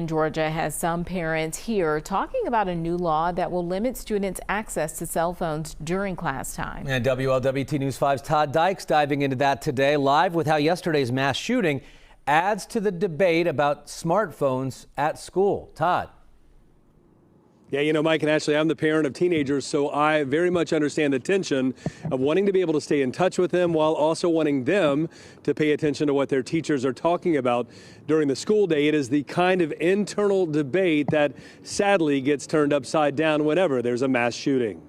Georgia has some parents here talking about a new law that will limit students' access to cell phones during class time. And WLWT News 5's Todd Dykes diving into that today, live with how yesterday's mass shooting adds to the debate about smartphones at school. Todd. Yeah, you know, Mike and Ashley, I'm the parent of teenagers, so I very much understand the tension of wanting to be able to stay in touch with them while also wanting them to pay attention to what their teachers are talking about during the school day. It is the kind of internal debate that sadly gets turned upside down whenever there's a mass shooting.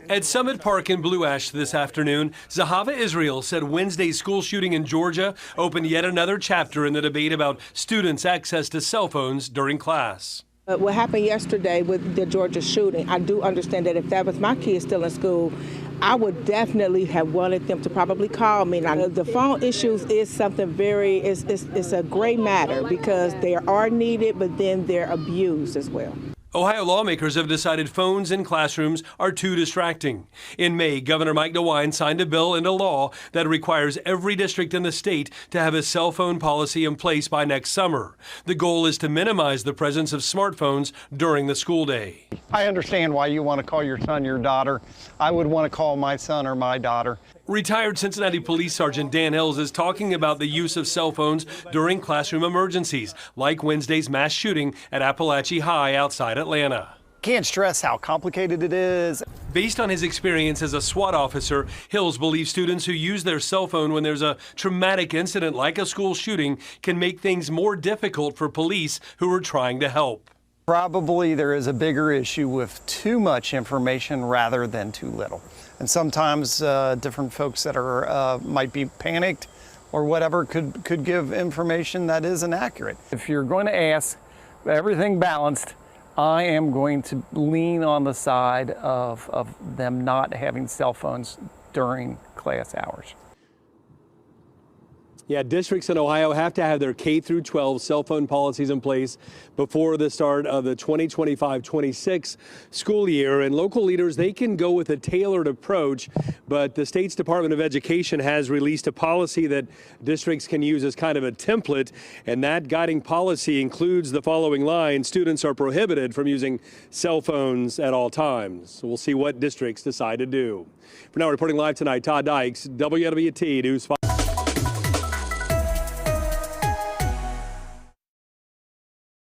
At Summit Park in Blue Ash this afternoon, Zahava Israel said Wednesday's school shooting in Georgia opened yet another chapter in the debate about students' access to cell phones during class. What happened yesterday with the Georgia shooting, I do understand that if that was my kids still in school, I would definitely have wanted them to probably call me. Now, the phone issues is something it's a gray matter because they are needed, but then they're abused as well. Ohio lawmakers have decided phones in classrooms are too distracting. In May, Governor Mike DeWine signed a bill into law that requires every district in the state to have a cell phone policy in place by next summer. The goal is to minimize the presence of smartphones during the school day. I understand why you want to call your son, your daughter. I would want to call my son or my daughter. Retired Cincinnati Police Sergeant Dan Hills is talking about the use of cell phones during classroom emergencies, like Wednesday's mass shooting at Appalachia High outside Atlanta. Can't stress how complicated it is. Based on his experience as a SWAT officer, Hills believes students who use their cell phone when there's a traumatic incident like a school shooting can make things more difficult for police who are trying to help. Probably there is a bigger issue with too much information rather than too little. And sometimes different folks that are might be panicked or whatever could give information that isn't accurate. If you're going to ask everything balanced, I am going to lean on the side of them not having cell phones during class hours. Yeah, districts in Ohio have to have their K through 12 cell phone policies in place before the start of the 2025-26 school year. And local leaders, they can go with a tailored approach, but the state's Department of Education has released a policy that districts can use as kind of a template. And that guiding policy includes the following line: students are prohibited from using cell phones at all times. So we'll see what districts decide to do. For now, reporting live tonight, Todd Dykes, WLWT News 5.